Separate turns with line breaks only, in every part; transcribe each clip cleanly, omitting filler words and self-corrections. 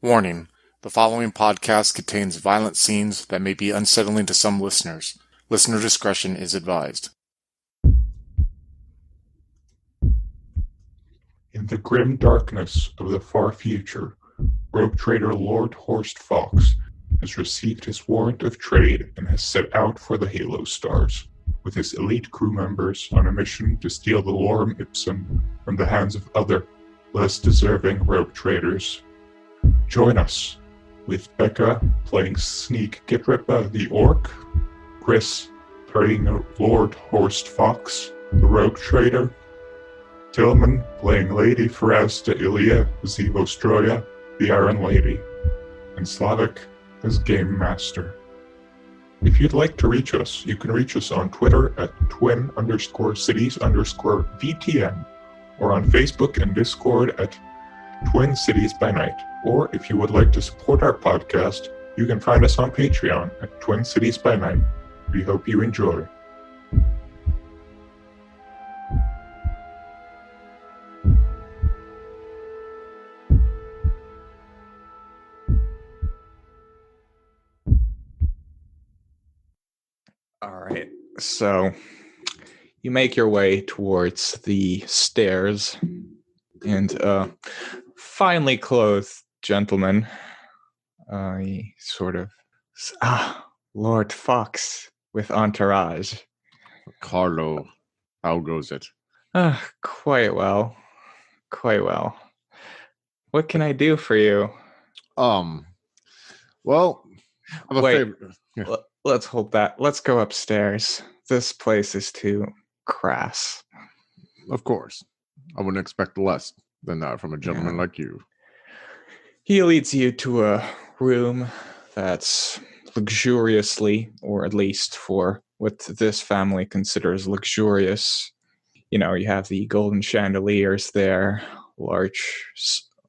Warning: the following podcast contains violent scenes that may be unsettling to some listeners. Listener discretion is advised.
In the grim darkness of the far future, rogue trader Lord Hor Fox has received his warrant of trade and has set out for the Halo Stars, with his elite crew members on a mission to steal the Lorem Ipsum from the hands of other, less deserving rogue traders. Join us, with Becca playing Sneak Geta the Orc, Chris playing Lord Hor Fox, the rogue trader, Tillman playing Lady Faza Ilia Zeostroya, the Iron Lady, and Slavic as Game Master. If you'd like to reach us, you can reach us on Twitter at twin_cities_VTN, or on Facebook and Discord at Twin Cities by Night. Or if you would like to support our podcast, you can find us on Patreon at Twin Cities by Night. We hope you enjoy.
All right, so you make your way towards the stairs, and finely clothed gentleman, he sort of, Lord Fox with entourage.
Carlo, how goes it?
Quite well. What can I do for you?
Well, I have a favor. Yeah.
Let's hold that. Let's go upstairs. This place is too crass.
Of course. I wouldn't expect less than that from a gentleman like you.
He leads you to a room that's luxuriously, or at least for what this family considers luxurious. You know, you have the golden chandeliers there, large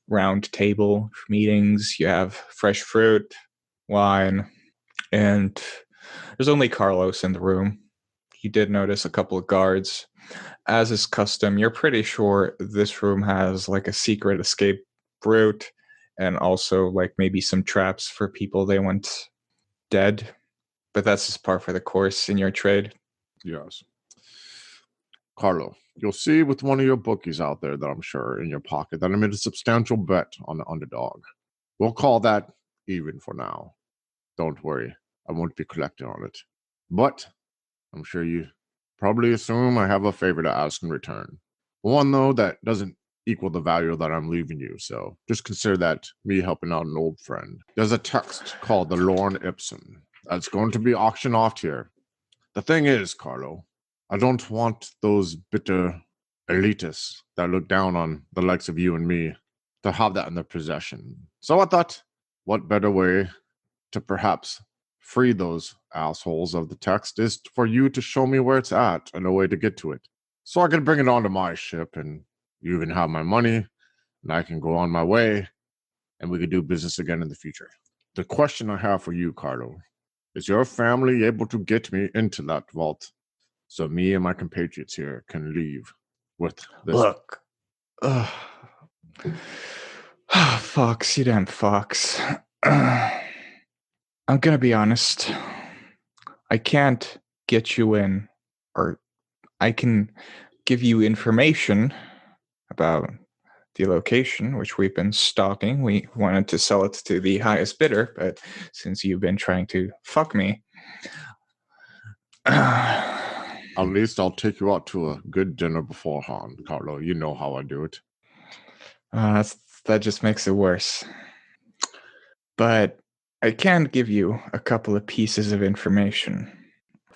round table for meetings, you have fresh fruit, wine, and there's only Carlos in the room. You did notice a couple of guards. As is custom, you're pretty sure this room has like a secret escape route, and also like maybe some traps for people they want dead. But that's just par for the course in your trade.
Yes. Carlo, you'll see with one of your bookies out there that I'm sure in your pocket that I made a substantial bet on the underdog. We'll call that even for now. Don't worry, I won't be collecting on it. But I'm sure you probably assume I have a favor to ask in return. One, though, that doesn't equal the value that I'm leaving you, so just consider that me helping out an old friend. There's a text called the Lorem Ipsum that's going to be auctioned off here. The thing is, Carlo, I don't want those bitter elitists that look down on the likes of you and me to have that in their possession. So I thought, what better way to perhaps free those assholes of the text is for you to show me where it's at and a way to get to it. So I can bring it onto my ship, and you even have my money, and I can go on my way, and we could do business again in the future. The question I have for you, Carlo, is your family able to get me into that vault so me and my compatriots here can leave with this?
Look. Fox, you damn Fox. I'm gonna be honest. I can't get you in, or I can give you information about the location, which we've been stalking. We wanted to sell it to the highest bidder, but since you've been trying to fuck me,
at least I'll take you out to a good dinner beforehand, Carlo. You know how I do it.
That just makes it worse. But I can give you a couple of pieces of information.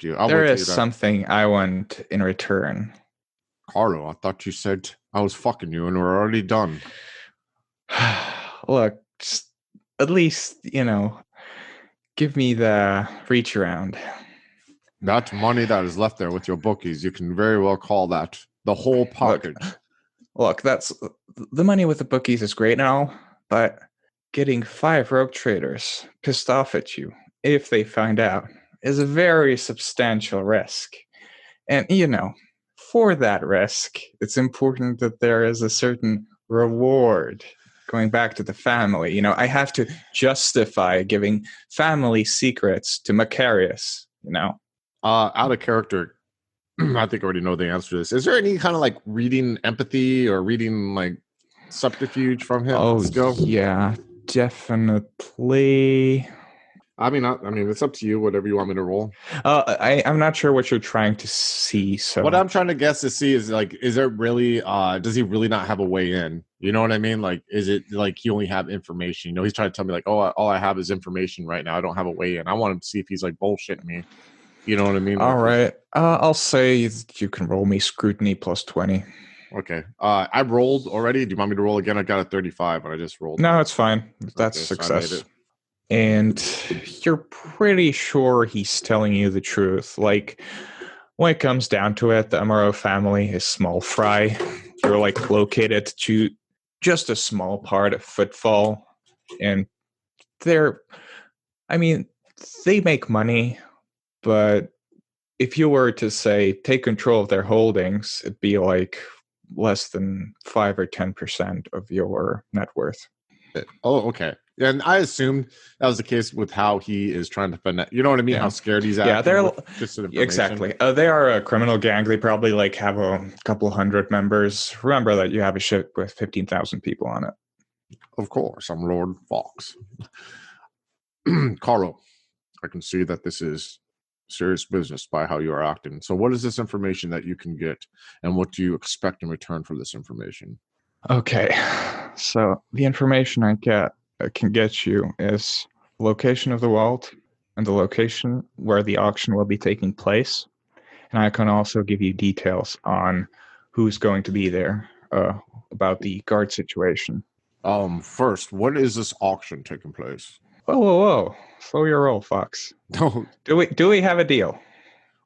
There is something I want in return.
Carlo, I thought you said I was fucking you and we're already done.
Look, just at least, give me the reach around.
That money that is left there with your bookies, you can very well call that the whole package.
Look, that's the money with the bookies is great now, but getting 5 rogue traders pissed off at you, if they find out, is a very substantial risk. And, for that risk, it's important that there is a certain reward. going back to the family, you know, I have to justify giving family secrets to Macarius, you know.
Out of character, I think I already know the answer to this. Is there any kind of like reading empathy or reading like subterfuge from him?
Oh,
Still?
yeah, definitely.
I mean, it's up to you. Whatever you want me to roll.
I'm not sure what you're trying to see. So
what I'm trying to guess to see is like, is there really? Does he really not have a way in? You know what I mean? Like, is it like he only have information? You know, he's trying to tell me like, oh, all I have is information right now. I don't have a way in. I want him to see if he's like bullshitting me. You know what I mean?
All right. I'll say you can roll me scrutiny plus 20.
Okay. I rolled already. Do you want me to roll again? I got a 35, but I just rolled.
No, it's fine. That's
Okay,
success. And you're pretty sure he's telling you the truth. Like, when it comes down to it, the MRO family is small fry. You're like located to just a small part of Footfall. And they make money, but if you were to say take control of their holdings, it'd be like less than 5 or 10% of your net worth.
Oh, okay. And I assumed that was the case with how he is trying to finesse. You know what I mean?
Yeah.
How scared he's at.
Yeah, they're
exactly.
They are a criminal gang. They probably like have a couple hundred members. Remember that you have a ship with 15,000 people on it.
Of course, I'm Lord Fox. Carlo, I can see that this is serious business by how you are acting. So what is this information that you can get, and what do you expect in return for this information?
Okay, so the information I can get you is the location of the vault and the location where the auction will be taking place. And I can also give you details on who's going to be there, about the guard situation.
First, when is this auction taking place?
Whoa. Slow your roll, Fox.
No.
Do we have a deal?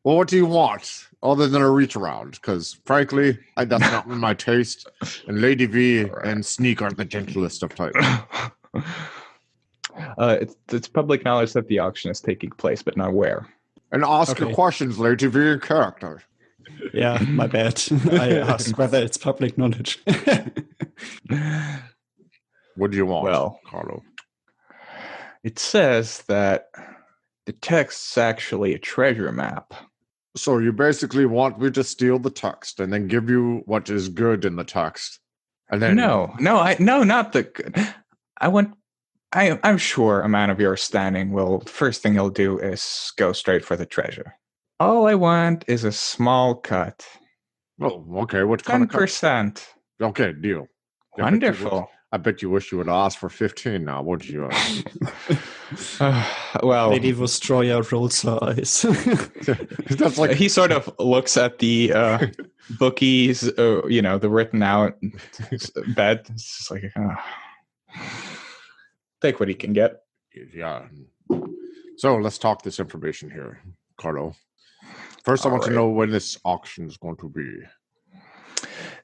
Well, what do you want other than a reach around? Because frankly, that's not in my taste. And Lady V and Sneak are the gentlest of types.
It's public knowledge that the auction is taking place, but not where.
And ask your questions, Lady V, in character.
Yeah, my bad. I asked whether it's public knowledge.
What do you want,
well,
Carlo?
It says that the text's actually a treasure map.
So you basically want me to steal the text and then give you what is good in the text, and then
no, not the good. I'm sure a man of your standing will. First thing he'll do is go straight for the treasure. All I want is a small cut.
Oh, okay. What kind of
10%?
Okay, deal.
Wonderful.
I bet you wish you would ask for 15 now, wouldn't you?
Well,
Lady Zeostroya rolls her eyes.
That's like
he sort of looks at the bookies, the written out bed. It's just like, take what he can get.
Yeah. So let's talk this information here, Carlo. First, I want to know when this auction is going to be.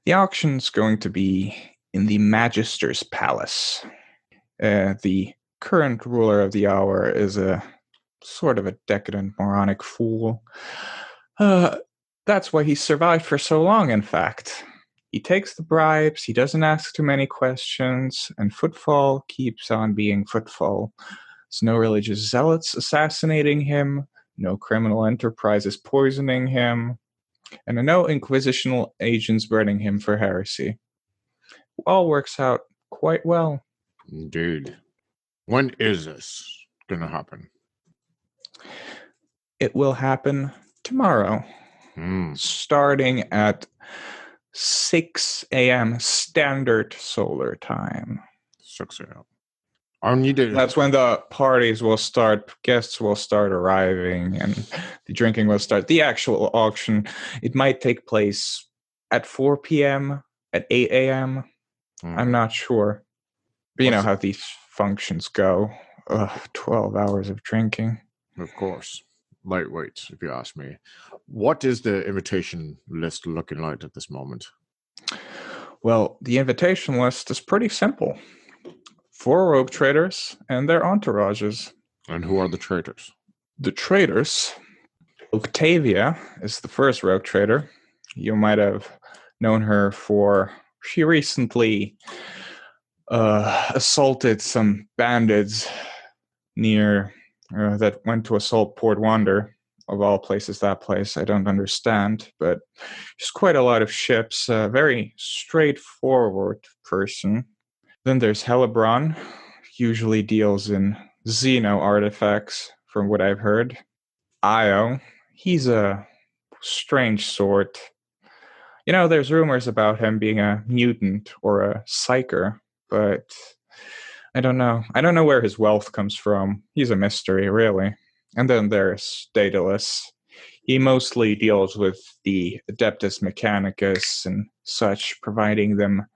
The auction's going to be in the Magister's Palace. The current ruler of the hour is a sort of a decadent, moronic fool. That's why he survived for so long, in fact. He takes the bribes, he doesn't ask too many questions, and Footfall keeps on being Footfall. There's no religious zealots assassinating him, no criminal enterprises poisoning him, and no inquisitional agents burning him for heresy. All works out quite well.
Indeed. When is this going to happen?
It will happen tomorrow, starting at 6 a.m. Standard Solar Time.
6 a.m. I need to.
That's when the parties will start, guests will start arriving, and the drinking will start. The actual auction, it might take place at 4 p.m., at 8 a.m., I'm not sure. But you know how these functions go. 12 hours of drinking.
Of course. Lightweight, if you ask me. What is the invitation list looking like at this moment?
Well, the invitation list is pretty simple. 4 rogue traders and their entourages.
And who are the traders?
The traders. Octavia is the first rogue trader. You might have known her for... She recently assaulted some bandits near that went to assault Port Wander. Of all places, that place, I don't understand, but just quite a lot of ships. A very straightforward person. Then there's Helebron, usually deals in Xeno artifacts, from what I've heard. Io, he's a strange sort. You know, there's rumors about him being a mutant or a psyker, but I don't know. I don't know where his wealth comes from. He's a mystery, really. And then there's Daedalus. He mostly deals with the Adeptus Mechanicus and such, providing them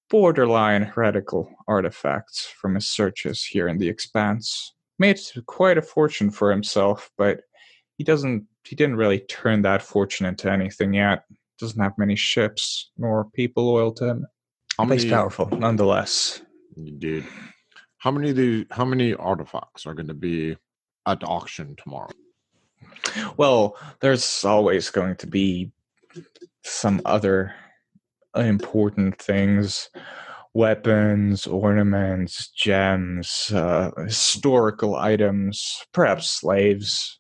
borderline heretical artifacts from his searches here in the Expanse. Made quite a fortune for himself, but he didn't really turn that fortune into anything yet. Doesn't have many ships nor people loyal to him. But he's powerful, nonetheless.
Dude, how many artifacts are going to be at auction tomorrow?
Well, there's always going to be some other important things. Weapons, ornaments, gems, historical items, perhaps slaves,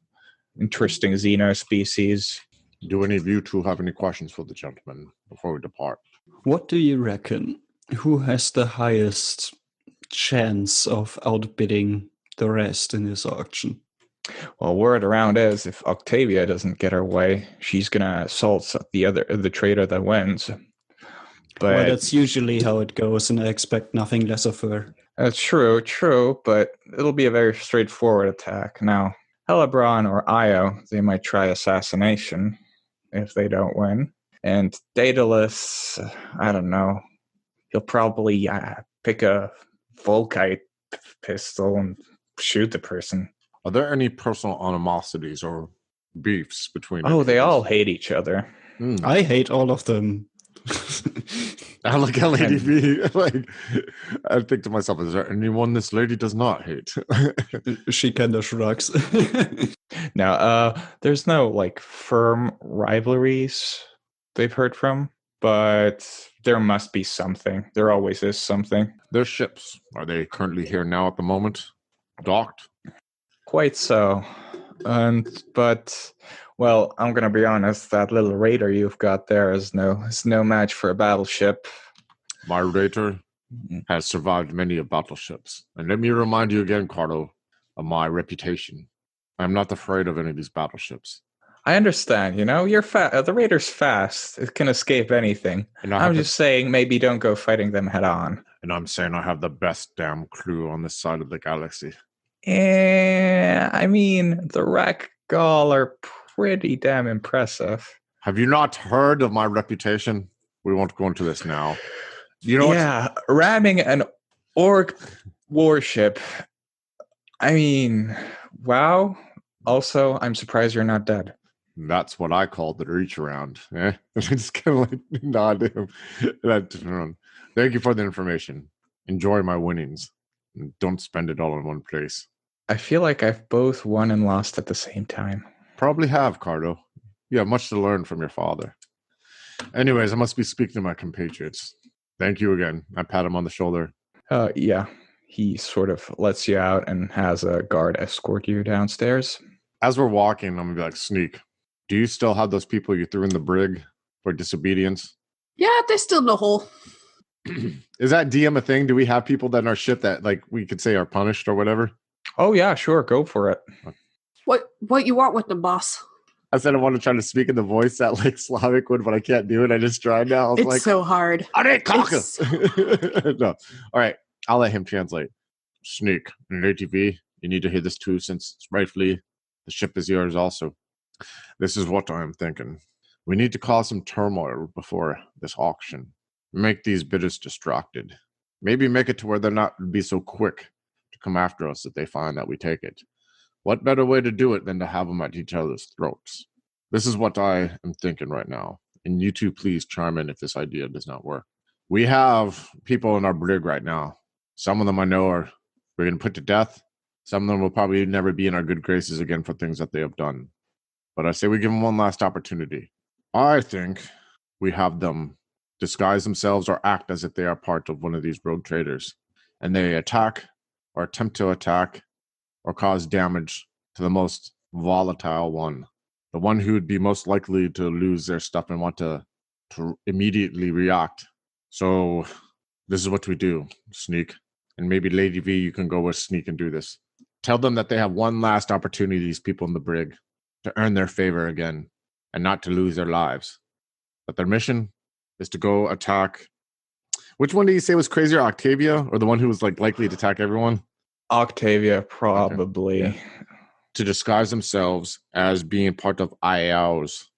interesting Xeno species.
Do any of you two have any questions for the gentleman before we depart?
What do you reckon? Who has the highest chance of outbidding the rest in this auction?
Well, word around is if Octavia doesn't get her way, she's gonna assault the traitor that wins. But
well, that's usually how it goes, and I expect nothing less of her.
That's true, but it'll be a very straightforward attack. Now, Helebron or Io, they might try assassination if they don't win. And Daedalus, I don't know, he'll probably pick a Volkite pistol and shoot the person.
Are there any personal animosities or beefs between?
Oh, they all hate each other.
I hate all of them.
I look at Lady V. Like, I think to myself, is there anyone this lady does not hate?
She kind of shrugs.
Now, there's no like firm rivalries they've heard from, but there must be something. There always is something.
Their ships, are they currently here now at the moment? Docked?
Quite so. But well, I'm gonna be honest, that little raider you've got there is no match for a battleship.
My raider has survived many of battleships. And let me remind you again, Carlo, of my reputation. I'm not afraid of any of these battleships.
I understand, you're the raider's fast. It can escape anything. And I'm just saying maybe don't go fighting them head on.
And I'm saying I have the best damn crew on this side of the galaxy.
I mean, the Rakgall are pretty damn impressive.
Have you not heard of my reputation? We won't go into this now. You know what?
Ramming an orc warship. I mean, wow. Also, I'm surprised you're not dead.
That's what I call the reach around. Just kind of like nod to him. Thank you for the information. Enjoy my winnings. Don't spend it all in one place.
I feel like I've both won and lost at the same time.
Probably have, Cardo. You have much to learn from your father. Anyways, I must be speaking to my compatriots. Thank you again. I pat him on the shoulder.
Yeah. He sort of lets you out and has a guard escort you downstairs.
As we're walking, I'm going to be like, Sneak, do you still have those people you threw in the brig for disobedience?
Yeah, they're still in the hole.
Is that DM a thing? Do we have people that in our ship that like we could say are punished or whatever?
Oh yeah, sure, go for it.
What you want with them, boss?
I said I want to try to speak in the voice that like Slavic would, but I can't do it. I just tried now.
It's so hard.
No. All right, I'll let him translate. Sneak and ATV, you need to hear this too, since rightfully the ship is yours also. This is what I'm thinking. We need to cause some turmoil before this auction. Make these bidders distracted. Maybe make it to where they're not be so quick to come after us if they find that we take it. What better way to do it than to have them at each other's throats? This is what I am thinking right now. And you two please chime in if this idea does not work. We have people in our brig right now. Some of them I know we're going to put to death. Some of them will probably never be in our good graces again for things that they have done. But I say we give them one last opportunity. I think we have them disguise themselves or act as if they are part of one of these rogue traders, and they attack or attempt to attack or cause damage to the most volatile one, the one who would be most likely to lose their stuff and want to immediately react. So this is what we do, Sneak. And maybe Lady V, you can go with Sneak and do this. Tell them that they have one last opportunity, these people in the brig, to earn their favor again and not to lose their lives. But their mission is to go attack. Which one did you say was crazier, Octavia, or the one who was like likely to attack everyone?
Octavia, probably.
Okay. Yeah. To disguise themselves as being part of Iao's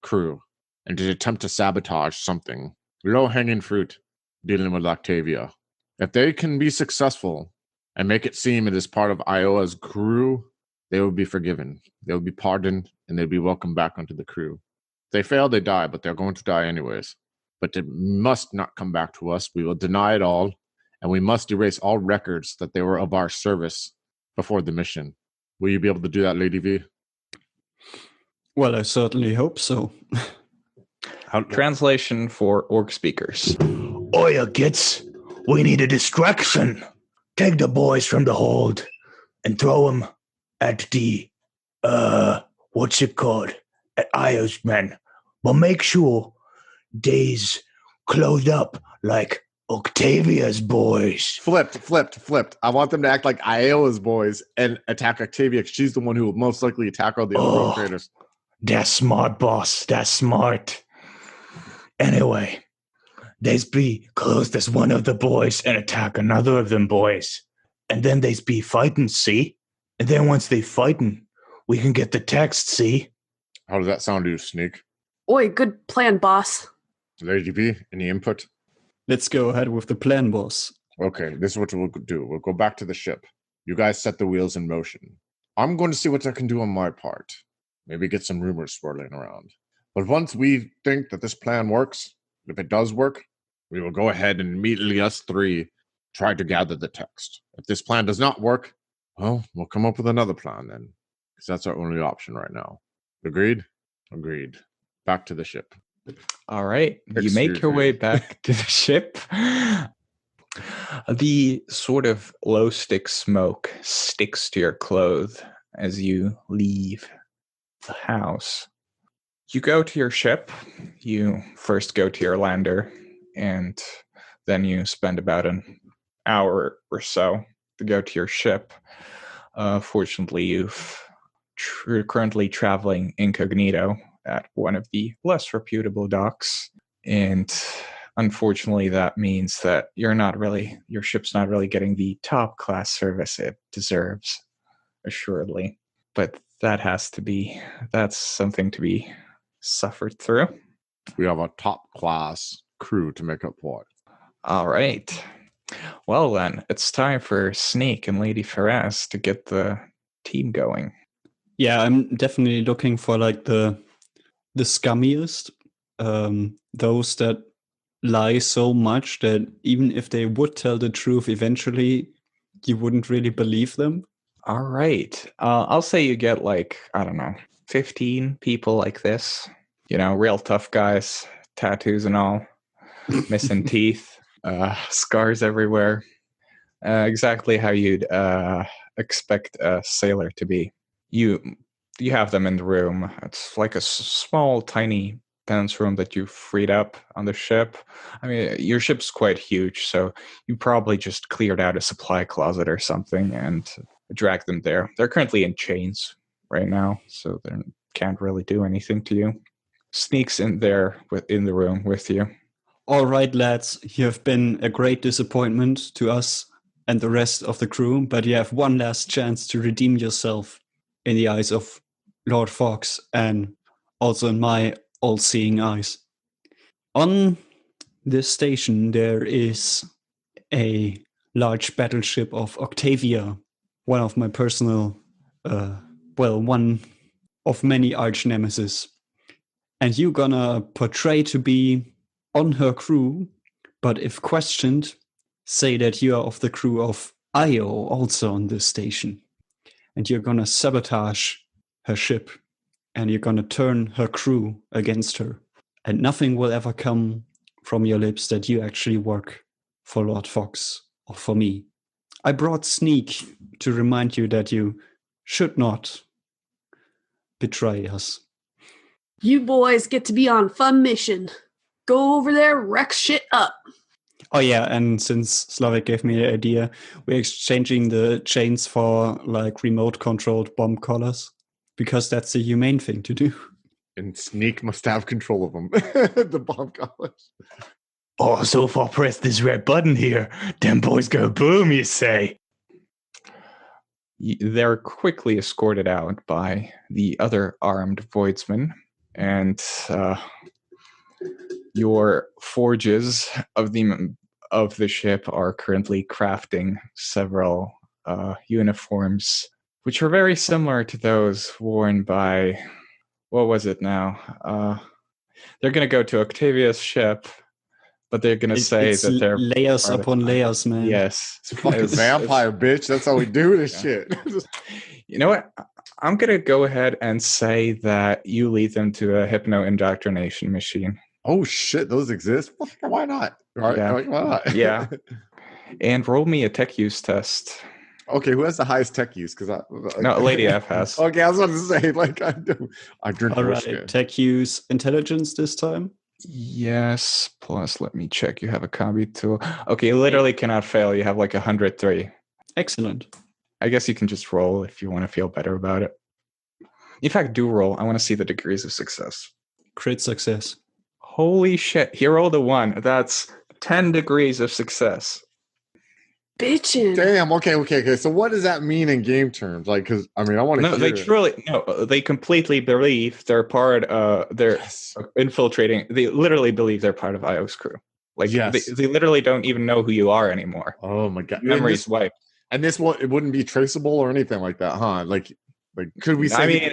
crew and to attempt to sabotage something. Low-hanging fruit dealing with Octavia. If they can be successful and make it seem it is part of Ioa's crew, they will be forgiven. They will be pardoned, and they'll be welcomed back onto the crew. If they fail, they die, but they're going to die anyways. But it must not come back to us. We will deny it all, and we must erase all records that they were of our service before the mission. Will you be able to do that, Lady V?
Well, I certainly hope so.
Translation for orc speakers.
Oya gets, we need a distraction. Take the boys from the hold and throw them at the, what's it called? At Io's men. But make sure they's clothed up like Octavia's boys.
Flipped. I want them to act like Ioa's boys and attack Octavia. She's the one who will most likely attack all the other traders.
That's smart, boss. That's smart. Anyway, they's be clothed as one of the boys and attack another of them boys. And then they's be fighting, see? And then once they fighting, we can get the text, see?
How does that sound to you, Sneak?
Oi, good plan, boss.
Lady V, any input?
Let's go ahead with the plan, boss.
Okay, this is what we'll do. We'll go back to the ship. You guys set the wheels in motion. I'm going to see what I can do on my part. Maybe get some rumors swirling around. But once we think that this plan works, if it does work, we will go ahead and immediately us three try to gather the text. If this plan does not work, well, we'll come up with another plan then, because that's our only option right now. Agreed? Agreed. Back to the ship.
All right. You make your way back to the ship. The sort of low stick smoke sticks to your clothes as you leave the house. You go to your ship. You first go to your lander, and then you spend about an hour or so to go to your ship. Fortunately, you're currently traveling incognito at one of the less reputable docks, and unfortunately that means that your ship's not really getting the top class service it deserves, assuredly. But that's something to be suffered through.
We have a top class crew to make up for it.
All right. Well then, it's time for Sneak and Lady Ferraz to get the team going.
Yeah, I'm definitely looking for like the scummiest, those that lie so much that even if they would tell the truth eventually, you wouldn't really believe them.
All right. I'll say you get 15 people like this. Real tough guys, tattoos and all, missing teeth, scars everywhere. Exactly how you'd expect a sailor to be. You have them in the room. It's like a small, tiny penance room that you freed up on the ship. I mean, your ship's quite huge, so you probably just cleared out a supply closet or something and dragged them there. They're currently in chains right now, so they can't really do anything to you. Sneaks in there in the room with you.
All right, lads, you have been a great disappointment to us and the rest of the crew, but you have one last chance to redeem yourself in the eyes of Lord Fox and also in my all-seeing eyes. On this station, there is a large battleship of Octavia, one of my personal, one of many arch nemesis. And you're gonna portray to be on her crew, but if questioned, say that you are of the crew of Io, also on this station. And you're gonna sabotage her ship, and you're gonna turn her crew against her. And nothing will ever come from your lips that you actually work for Lord Fox or for me. I brought Sneak to remind you that you should not betray us.
You boys get to be on fun mission. Go over there, wreck shit up.
Oh yeah, and since Slavik gave me the idea, we're exchanging the chains for like remote-controlled bomb collars because that's the humane thing to do.
And Sneak must have control of them. The bomb collars.
Oh, so if I press this red button here, them boys go boom, you say?
They're quickly escorted out by the other armed voidsmen, and your forges of the ship are currently crafting several uniforms, which are very similar to those worn by, what was it now? They're going to go to Octavia's ship, but they're going to say that they're
layers upon layers, man.
Yes,
It's fucking vampire, bitch. That's how we do this shit.
You know what? I'm going to go ahead and say that you lead them to a hypno indoctrination machine.
Oh shit, those exist? Why not? Right?
Yeah.
Why not?
Yeah. And roll me a tech use test.
Okay, who has the highest tech use? Because
No, Lady F has.
Okay, I was about to say, like, I do. I drink
All
whiskey.
right, tech use intelligence this time.
Yes. Plus, let me check. You have a combi tool. Okay, you literally cannot fail. You have like 103.
Excellent.
I guess you can just roll if you want to feel better about it. In fact, do roll. I want to see the degrees of success.
Crit success.
Holy shit. He rolled a 1. That's 10 degrees of success.
Bitchin'.
Damn. Okay. So what does that mean in game terms? Like, because I mean, I want to.
No, they completely believe they're part. They're infiltrating. They literally believe they're part of Io's crew. Like,
yes.
they literally don't even know who you are anymore.
Oh my god,
Memory's wiped.
And this it wouldn't be traceable or anything like that, huh? Like could we say?
I mean,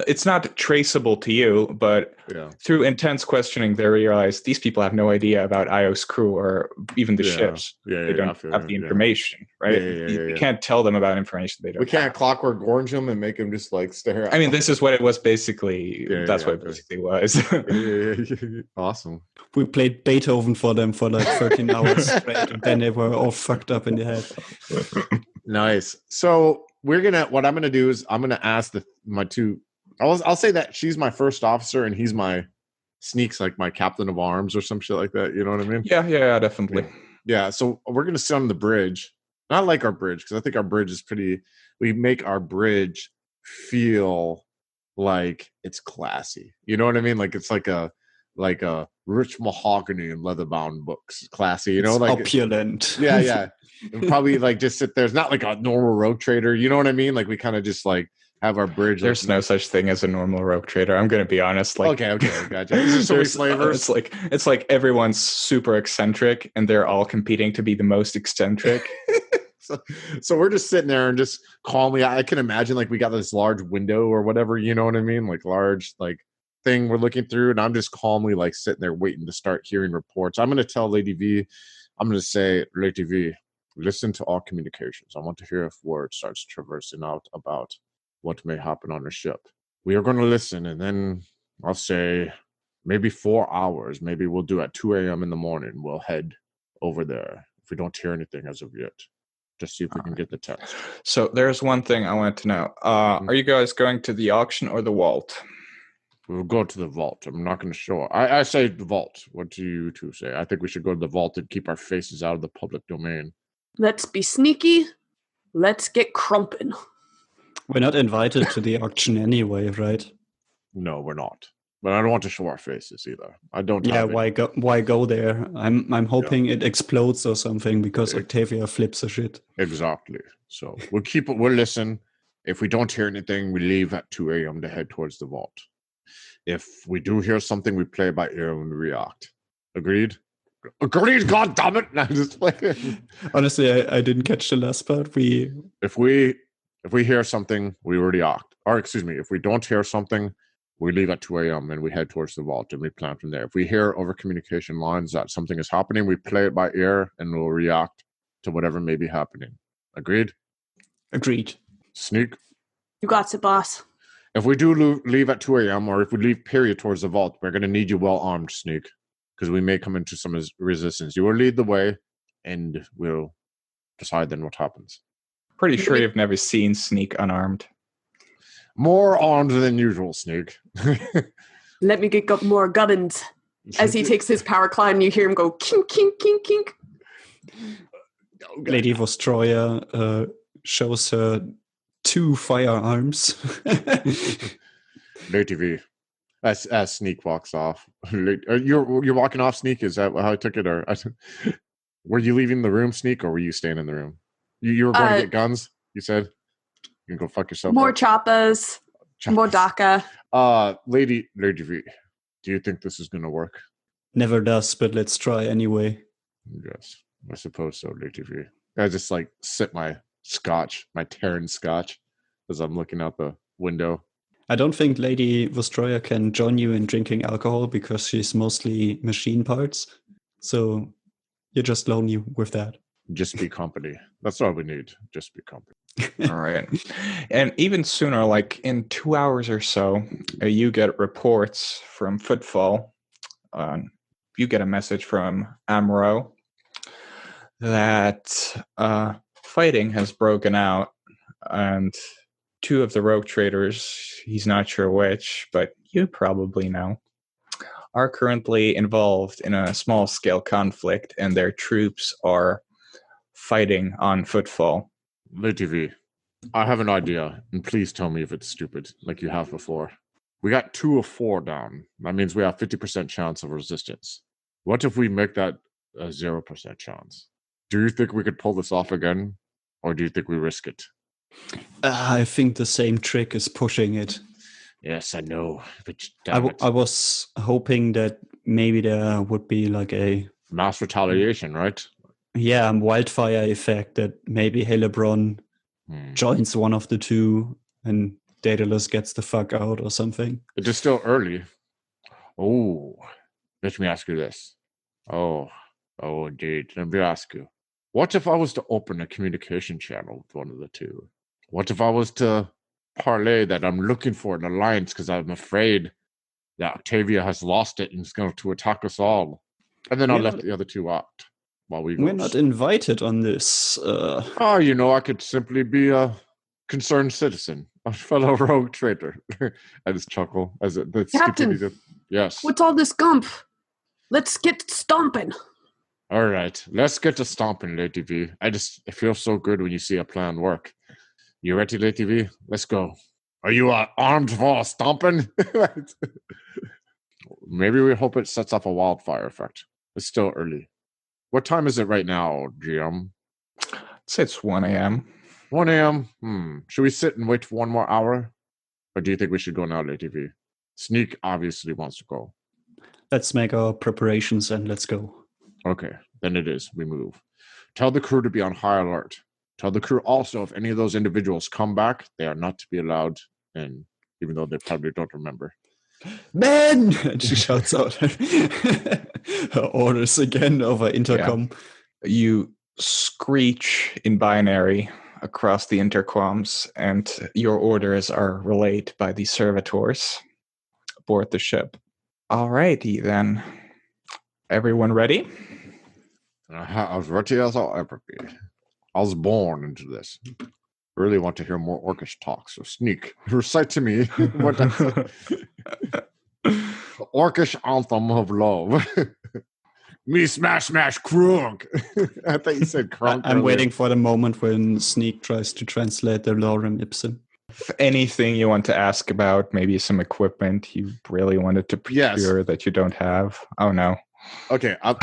it's not traceable to you, but through intense questioning, they realize these people have no idea about Io's crew or even the ships. They don't have the information, right? You can't tell them about information they don't.
We can't clockwork orange them and make them just like stare at.
I mean, this is what it was basically. That's what it basically was.
Awesome.
We played Beethoven for them for like 13 hours straight, and then they were all fucked up in the head.
Nice. So what I'm gonna do is I'm gonna ask my two. I'll say that she's my first officer and he's my Sneak's like my captain of arms or some shit like that. You know what I mean?
Yeah, definitely.
Yeah. So we're gonna sit on the bridge. Not like our bridge because I think our bridge is pretty. We make our bridge feel like it's classy. You know what I mean? Like it's like a rich mahogany and leather bound books. Classy. You know,
it's
like
opulent.
Yeah. And probably like just sit there. It's not like a normal rogue trader. You know what I mean? Like we kind of just like have our bridge.
There's no such thing as a normal rogue trader. I'm going to be honest. Like,
okay, gotcha. There's so many flavors.
It's like everyone's super eccentric, and they're all competing to be the most eccentric.
So we're just sitting there and just calmly. I can imagine like we got this large window or whatever. You know what I mean? Like large thing we're looking through, and I'm just calmly like sitting there waiting to start hearing reports. I'm going to tell Lady V. I'm going to say, Lady V, listen to all communications. I want to hear if word starts traversing out about what may happen on the ship. We are going to listen, and then I'll say maybe 4 hours. Maybe we'll do at 2 a.m. in the morning. We'll head over there if we don't hear anything as of yet. Just see if we can get the text.
So there's one thing I wanted to know. Are you guys going to the auction or the vault?
We'll go to the vault. I'm not going to show. I say the vault. What do you two say? I think we should go to the vault and keep our faces out of the public domain.
Let's be sneaky. Let's get crumpin'.
We're not invited to the auction anyway, right?
No, we're not. But I don't want to show our faces either. I don't.
Yeah, why go there? I'm hoping it explodes or something because Octavia flips a shit.
Exactly. So we'll listen. If we don't hear anything, we leave at 2 a.m. to head towards the vault. If we do hear something, we play by ear and react. Agreed? Agreed, God damn it! I'm just playing.
Honestly, I didn't catch the last part.
If we hear something, we react. Or excuse me, if we don't hear something, we leave at 2 a.m. and we head towards the vault and we plan from there. If we hear over communication lines that something is happening, we play it by ear and we'll react to whatever may be happening. Agreed?
Agreed.
Sneak?
You got it, boss.
If we do leave at 2 a.m. or if we leave period towards the vault, we're going to need you well armed, Sneak. because we may come into some resistance. You will lead the way, and we'll decide then what happens.
Pretty sure you've never seen Sneak unarmed.
More armed than usual, Sneak.
Let me get up more gubbins. As he takes his power climb, you hear him go kink, kink, kink, kink.
Lady Zeostroya shows her 2 firearms.
Lady V. As Sneak walks off. You're walking off, Sneak? Is that how I took it? Or were you leaving the room, Sneak, or were you staying in the room? You were going to get guns, you said? You can go fuck yourself
More
up.
choppas. More DACA.
Lady V, do you think this is going to work?
Never does, but let's try anyway.
Yes, I suppose so, Lady V. I just like sip my scotch, my Terran scotch, as I'm looking out the window.
I don't think Lady Zeostroya can join you in drinking alcohol because she's mostly machine parts. So you're just lonely with that.
Just be company. That's all we need. Just be company.
All right. And even sooner, like in 2 hours or so, you get reports from Footfall. You get a message from Amro that fighting has broken out, and 2 of the rogue traders, he's not sure which, but you probably know, are currently involved in a small-scale conflict, and their troops are fighting on Footfall.
Lady V, I have an idea, and please tell me if it's stupid, like you have before. We got 2 of 4 down. That means we have 50% chance of resistance. What if we make that a 0% chance? Do you think we could pull this off again, or do you think we risk it?
I think the same trick is pushing it.
Yes, I know. But
I was hoping that maybe there would be like a
mass retaliation, right?
Yeah, wildfire effect that maybe Helebron joins one of the 2 and Daedalus gets the fuck out or something.
It is still early. Oh, let me ask you this. Oh, indeed. Let me ask you. What if I was to open a communication channel with one of the 2? What if I was to parlay that I'm looking for an alliance because I'm afraid that Octavia has lost it and is going to attack us all? And then I'll let the other 2 out while we go.
We're not invited on this.
I could simply be a concerned citizen, a fellow rogue trader. I just chuckle as it.
Captain,
yes.
What's all this gump? Let's get stomping.
All right, let's get to stomping, Lady V. It feels so good when you see a plan work. You ready, Lady V? Let's go. Are you armed for stomping? Maybe we hope it sets off a wildfire effect. It's still early. What time is it right now, GM?
I'd say it's 1 a.m.
1 a.m.? Should we sit and wait for 1 more hour? Or do you think we should go now, Lady V? Sneak obviously wants to go.
Let's make our preparations and let's go.
Okay, then it is. We move. Tell the crew to be on high alert. Tell the crew also if any of those individuals come back, they are not to be allowed in, even though they probably don't remember.
Men! And she shouts out her orders again over intercom.
Yeah. You screech in binary across the intercoms, and your orders are relayed by the servitors aboard the ship. Alrighty then. Everyone ready?
I was ready as I'll ever be. I was born into this. Really want to hear more orcish talk, so Sneak, recite to me what that's the orcish anthem of love. Me smash krunk. I thought you said krunk.
I'm waiting for the moment when Sneak tries to translate the Lorem Ipsum.
If anything you want to ask about, maybe some equipment you really wanted to procure that you don't have. Oh no.
Okay, I'm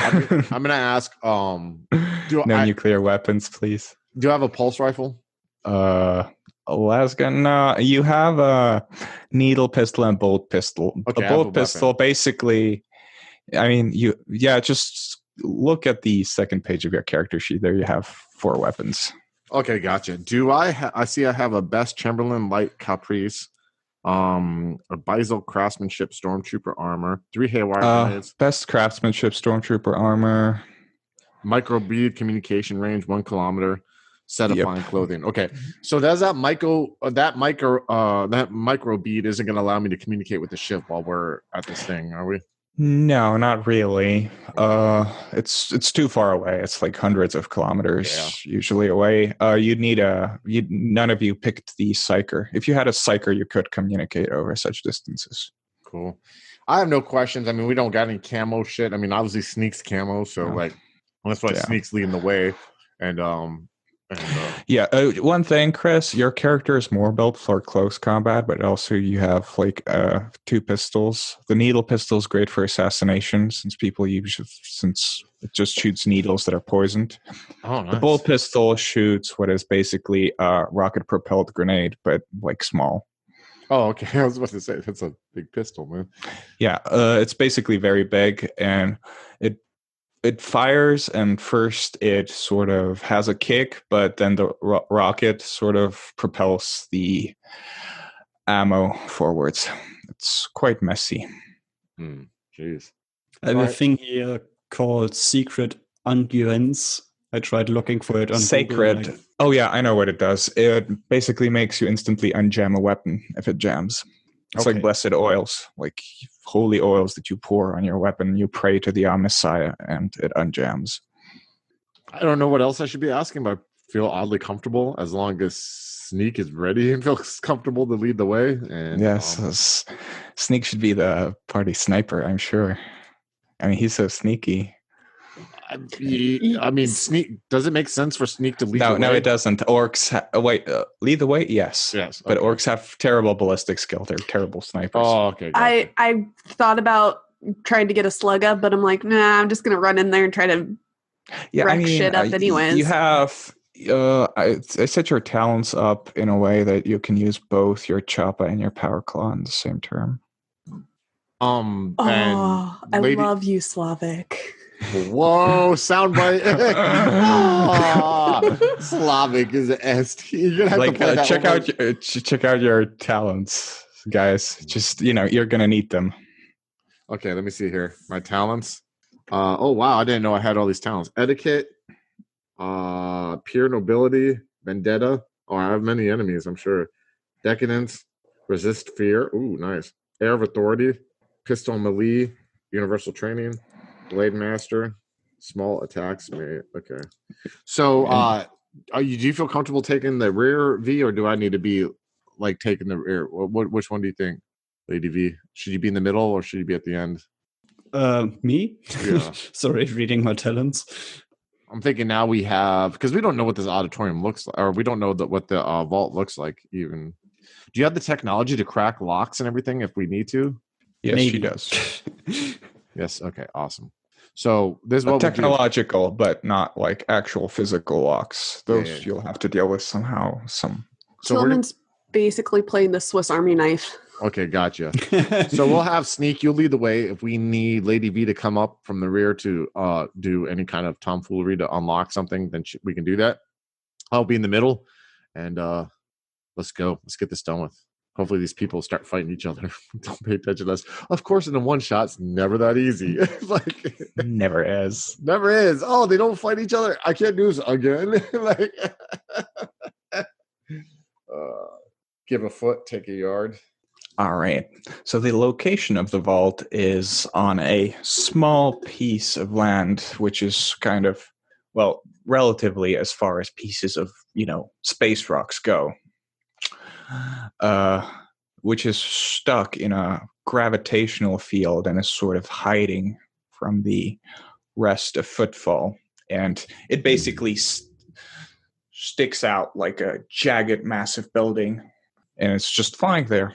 gonna ask.
Nuclear weapons, please.
Do you have a pulse rifle?
Alaska. No, you have a needle pistol and bolt pistol.
Okay,
a bolt pistol, weapon. Basically. I mean, just look at the second page of your character sheet. There you have 4 weapons.
Okay, gotcha. Do I see I have a Best Chamberlain Light Caprice, a Beisel Craftsmanship Stormtrooper Armor, 3 haywire grenades.
Best Craftsmanship Stormtrooper Armor.
Micro bead communication range, 1 kilometer. Set of fine clothing. Okay, so does that micro bead isn't going to allow me to communicate with the ship while we're at this thing, are we?
No, not really. It's too far away. It's like hundreds of kilometers usually away. None of you picked the psyker. If you had a psyker, you could communicate over such distances.
Cool. I have no questions. I mean, we don't got any camo shit. I mean, obviously Sneak's camo, so like that's why Sneak's leading the way. And
one thing, Chris, your character is more built for close combat, but also you have like 2 pistols. The needle pistol is great for assassination since it just shoots needles that are poisoned.
Oh, nice.
The bolt pistol shoots what is basically a rocket propelled grenade, but like small.
Oh, okay. I was about to say that's a big pistol, man.
Yeah, it's basically very big, and it fires, and first it sort of has a kick, but then the rocket sort of propels the ammo forwards. It's quite messy.
Jeez.
I have a thing here called secret endurance. I tried looking for it on
Sacred.
Google,
Oh yeah, I know what it does. It basically makes you instantly unjam a weapon if it jams. It's like blessed oils, like holy oils that you pour on your weapon. You pray to the Messiah, and it unjams.
I don't know what else I should be asking, but I feel oddly comfortable as long as Sneak is ready and feels comfortable to lead the way. And
yes, Sneak should be the party sniper, I'm sure. I mean, he's so sneaky.
I mean, Sneak. Does it make sense for Sneak to lead the way?
No, it doesn't. Orcs lead the way. Yes,
okay.
But orcs have terrible ballistic skill. They're terrible snipers.
Oh, okay. Gotcha.
I thought about trying to get a slug up, but I'm like, nah, I'm just gonna run in there and try to wreck shit up anyways.
You have. I set your talents up in a way that you can use both your choppa and your power claw in the same turn.
I love you, Slavic.
Whoa, soundbite. Slavic is est. You're gonna have to
check out your talents, guys. Just you're gonna need them.
Okay, let me see here. My talents. Oh wow, I didn't know I had all these talents. Etiquette, pure nobility, vendetta. Oh, I have many enemies, I'm sure. Decadence, resist fear. Ooh, nice. Air of authority, pistol melee, universal training. Blade Master, small attacks. Okay. So, do you feel comfortable taking the rear V, or do I need to be like taking the rear? Which one do you think, Lady V? Should you be in the middle, or should you be at the end?
Me?
Yeah.
Sorry, reading my talents.
I'm thinking now we have, because we don't know what this auditorium looks like, or we don't know what the vault looks like. Even, do you have the technology to crack locks and everything if we need to?
Yes, she does.
Yes. Okay. Awesome. So this is what
technological, but not like actual physical locks. Those you'll have to deal with somehow. So
Tillman's basically playing the Swiss Army knife.
Okay, gotcha. So we'll have Sneak. You'll lead the way. If we need Lady V to come up from the rear to do any kind of tomfoolery to unlock something, then we can do that. I'll be in the middle, and let's go. Let's get this done with. Hopefully these people start fighting each other. Don't pay attention to us. Of course, in a one shot, it's never that easy.
Never is.
Never is. Oh, they don't fight each other. I can't do this again. Give a foot, take a yard.
All right. So the location of the vault is on a small piece of land, which is kind of, relatively as far as pieces of, space rocks go. Which is stuck in a gravitational field and is sort of hiding from the rest of Footfall. And it basically sticks out like a jagged, massive building. And it's just lying there.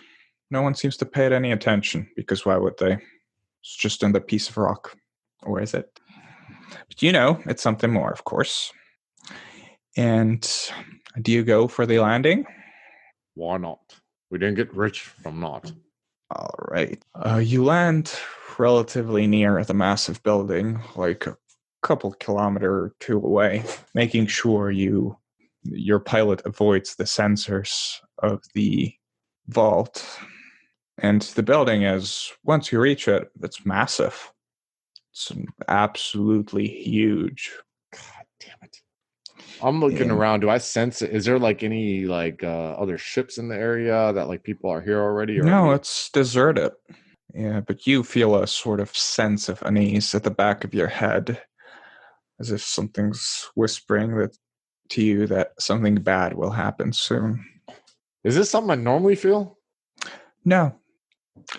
No one seems to pay it any attention, because why would they? It's just another piece of rock. Or is it? But it's something more, of course. And do you go for the landing?
Why not? We didn't get rich from not.
All right. You land relatively near the massive building, like a couple kilometer or two away, making sure your pilot avoids the sensors of the vault. And the building is, once you reach it, it's massive. It's absolutely huge.
God damn it. I'm looking around. Do I sense it? Is there any other ships in the area that people are here already?
No, it's deserted. Yeah, but you feel a sort of sense of unease at the back of your head, as if something's whispering to you that something bad will happen soon.
Is this something I normally feel?
No.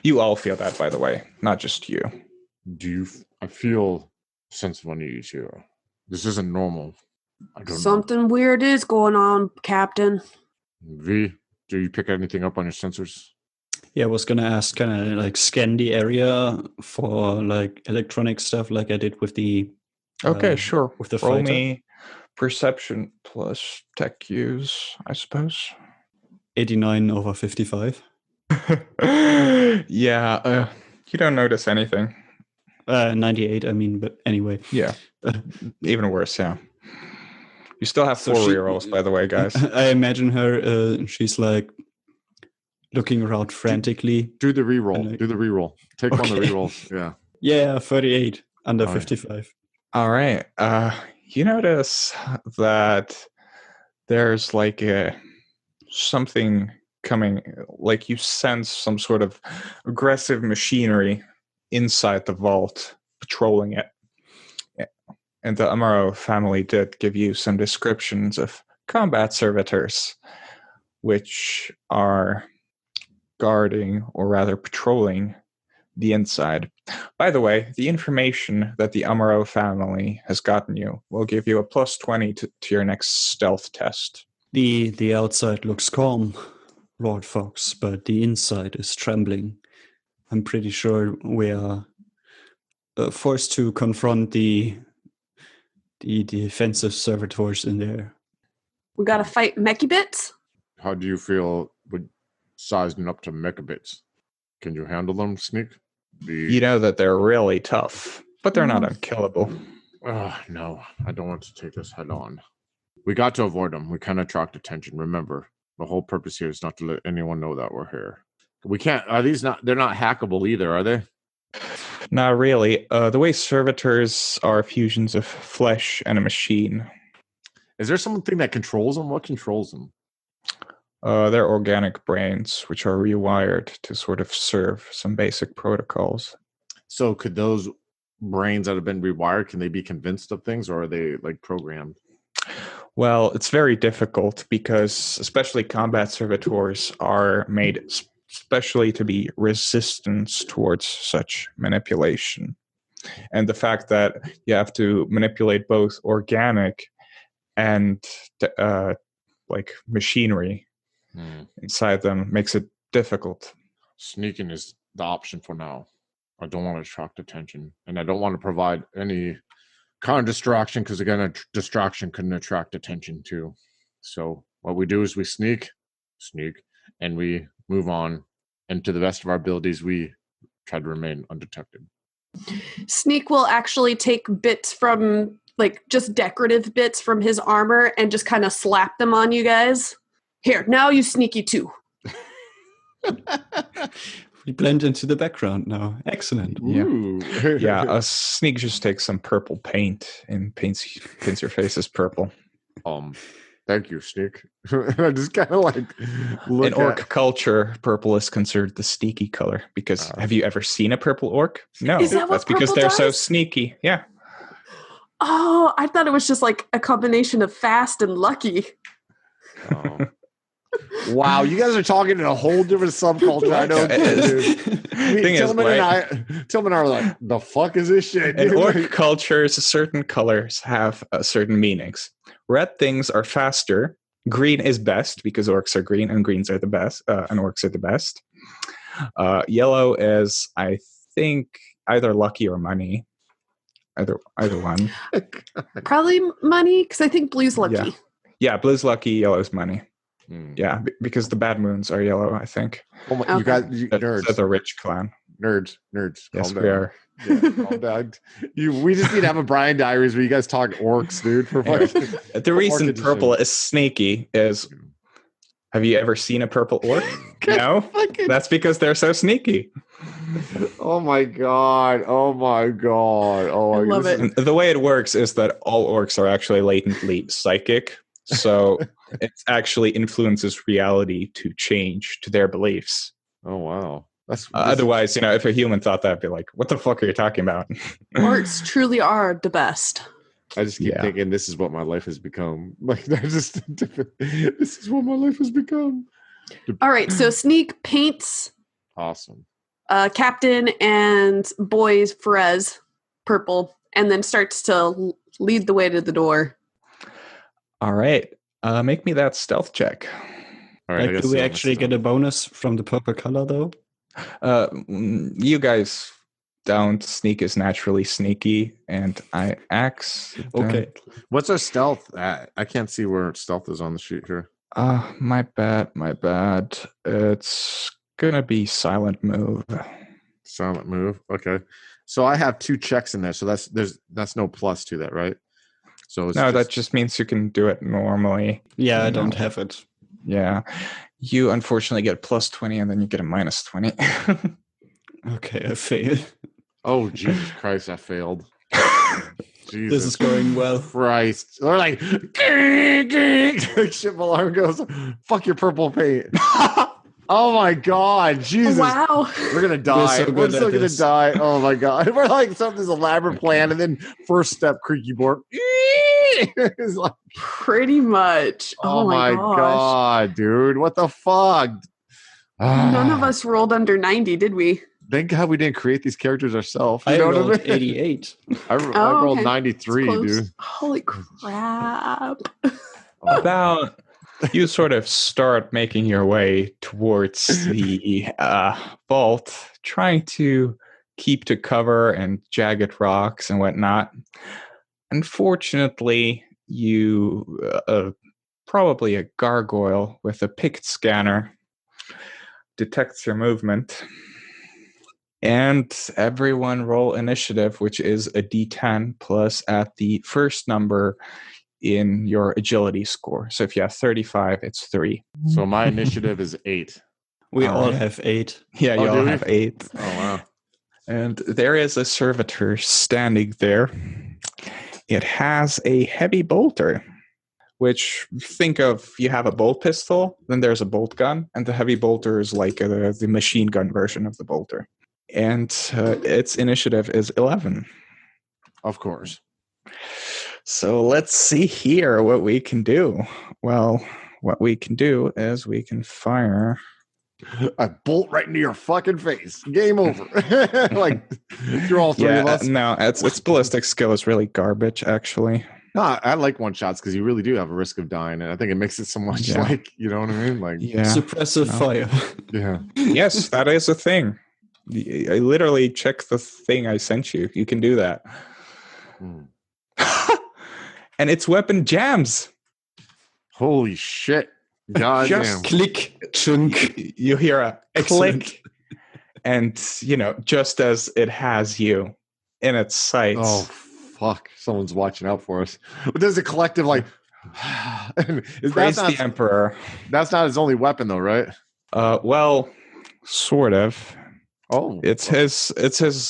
You all feel that, by the way, not just you.
I feel a sense of unease here. This isn't normal. I don't know.
Something weird is going on, Captain.
V, do you pick anything up on your sensors?
Yeah, I was gonna ask, kind of like scan the area for like electronic stuff, like I did with the.
Okay, sure.
With the
Roll
fighter.
me perception plus tech use, I suppose.
89 over 55.
Yeah, you don't notice anything.
98, I mean, but anyway.
Yeah, even worse, yeah. You still have
So
4
she-
rerolls, by the way, guys.
I imagine her, she's like looking around frantically.
Do the reroll.
Like-
Do the reroll. Take one of the
Okay.
rerolls. Yeah.
Yeah, 38 under
Oh, yeah.
55.
All right. You notice that there's like something coming, like you sense some sort of aggressive machinery inside the vault patrolling it. And the Amaro family did give you some descriptions of combat servitors, which are guarding, or rather patrolling, the inside. By the way, the information that the Amaro family has gotten you will give you a plus 20 to your next stealth test.
The outside looks calm, Lord Fox, but the inside is trembling. I'm pretty sure we are forced to confront the defensive servitors in there.
We gotta fight Mechibits.
How do you feel with sizing up to mechabits? Can you handle them, Sneak?
You know that they're really tough, but they're not unkillable.
No, I don't want to take this head on. We got to avoid them. We can't attract attention. Remember, the whole purpose here is not to let anyone know that we're here. We can't. They're not hackable either, are they?
Not really. The way servitors are fusions of flesh and a machine.
Is there something that controls them? What controls them?
They're organic brains, which are rewired to sort of serve some basic protocols.
So could those brains that have been rewired, can they be convinced of things, or are they like programmed?
Well, it's very difficult because especially combat servitors are made especially to be resistant towards such manipulation. And the fact that you have to manipulate both organic and like machinery inside them makes it difficult.
Sneaking is the option for now. I don't want to attract attention, and I don't want to provide any kind of distraction, because again, a distraction can attract attention too. So what we do is we sneak, and we move on, and to the best of our abilities, we try to remain undetected.
Sneak will actually take bits from, like, just decorative bits from his armor and just kind of slap them on you guys. Here, now you sneaky too.
We blend into the background now. Excellent.
Yeah, Sneak just takes some purple paint and paints your faces purple.
Thank you, Sneak. I just kind of like look
in orc culture, purple is considered the sneaky color because have you ever seen a purple orc? No,
Is that what
that's because
purple
they're so
does?
sneaky. Yeah.
Oh, I thought it was just like a combination of fast and lucky.
Oh. Wow, you guys are talking in a whole different subculture. I know. Tillman and I are like, the fuck is this shit?
In orc cultures, certain colors have certain meanings. Red things are faster. Green is best because orcs are green and greens are the best, and orcs are the best. Yellow is, I think, either lucky or money. Either one.
Probably money, because I think blue's lucky.
Yeah, blue's lucky, yellow's money. Yeah, because the bad moons are yellow, I think.
Oh my, you guys, nerds.
That's the rich clan.
Nerds.
Yes,
Calm
we
down.
are.
Yeah, calm down. We just need to have a Brian Diaries where you guys talk orcs, dude. For fucking,
the reason purple is sneaky is, have you ever seen a purple orc? No? That's because they're so sneaky.
Oh my god.
I love it.
And the way it works is that all orcs are actually latently psychic. So it actually influences reality to change to their beliefs.
Oh wow.
Otherwise, if a human thought that, I'd be like, what the fuck are you talking about?
Orcs truly are the best.
I just keep thinking this is what my life has become. Like this is what my life has become.
All right, so Sneak paints
Awesome.
Captain and boys Ferez purple, and then starts to lead the way to the door.
All right. Make me that stealth check.
All right,
do we actually get a bonus from the purple color, though?
You guys don't. Sneak is naturally sneaky, and I
Okay.
What's our stealth at? I can't see where stealth is on the sheet here.
My bad. It's gonna be silent move.
Silent move. Okay. So I have 2 checks in there. So that's no plus to that, right? So
that just means you can do it normally.
Yeah, I don't have it.
Yeah. You unfortunately get a plus 20 and then you get a minus 20.
Okay, I failed.
Oh, Jesus Christ, I failed. Jesus
This is going well.
Christ. They're like, shit, my alarm goes, fuck your purple paint. Oh my God, Jesus.
Wow.
We're going to die. We're still going to die. Oh my God. We're like something's elaborate plan. And then first step, creaky board. It's like,
pretty much.
Oh my God, dude. What the fuck?
None of us rolled under 90, did we?
Thank God we didn't create these characters ourselves.
I rolled 88.
I rolled 93, dude.
Holy crap.
About you sort of start making your way towards the vault, trying to keep to cover and jagged rocks and whatnot. Unfortunately, you probably a gargoyle with a picked scanner detects your movement. And everyone roll initiative, which is a D10 plus at the first number in your agility score. So if you have 35, it's 3.
So my initiative is 8.
We all have 8.
Yeah, you all have 8.
Oh, wow.
And there is a servitor standing there. It has a heavy bolter, which think of, you have a bolt pistol, then there's a bolt gun, and the heavy bolter is like the machine gun version of the bolter. And its initiative is 11.
Of course.
So let's see here what we can do. Well, what we can do is we can fire
I bolt right into your fucking face. Game over. Like, you're all 3 of us.
No, its ballistic skill is really garbage, actually.
No, I like one shots because you really do have a risk of dying, and I think it makes it so much like, you know what I mean? Like,
suppressive fire.
Yeah.
Yes, that is a thing. I literally checked the thing I sent you. You can do that. And its weapon jams.
Holy shit. God
Just
damn.
Click, chunk.
You hear a
Excellent.
click. And, just as it has you in its sights.
Oh, fuck. Someone's watching out for us. But there's a collective, like,
praise the Emperor.
That's not his only weapon, though, right?
Well, sort of.
Oh,
it's his.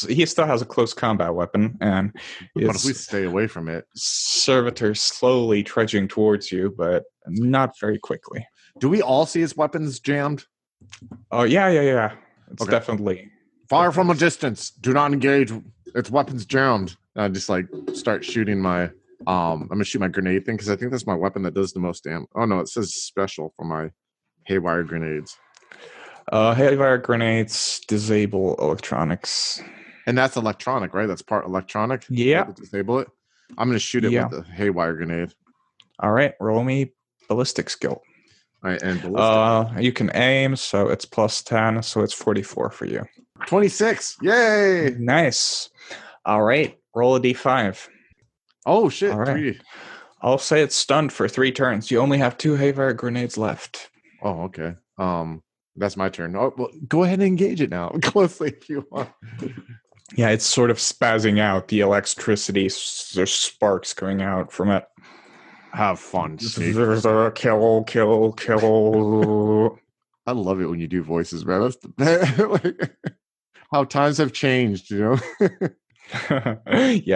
He still has a close combat weapon, and
but if we stay away from it,
servitors slowly trudging towards you, but not very quickly.
Do we all see his weapons jammed?
Oh yeah. It's definitely
fire from a distance. Do not engage. Its weapons jammed. I just like start shooting my. I'm gonna shoot my grenade thing because I think that's my weapon that does the most damage. Oh no, it says special for my haywire grenades.
Haywire grenades disable electronics.
And that's electronic, right? That's part electronic?
Yeah.
Disable it? I'm going to shoot it with a haywire grenade.
All right. Roll me ballistic skill.
All right, and ballistic.
You can aim, so it's plus 10, so it's 44 for you.
26. Yay!
Nice. All right. Roll a d5.
Oh, shit.
All right. 3. I'll say it's stunned for 3 turns. You only have 2 haywire grenades left.
Oh, okay. That's my turn. Oh, well, go ahead and engage it now closely if you want.
Yeah, it's sort of spazzing out. The electricity, there's sparks going out from it.
Have fun.
There's a kill.
I love it when you do voices, man. That's the best. How times have changed,
Yeah,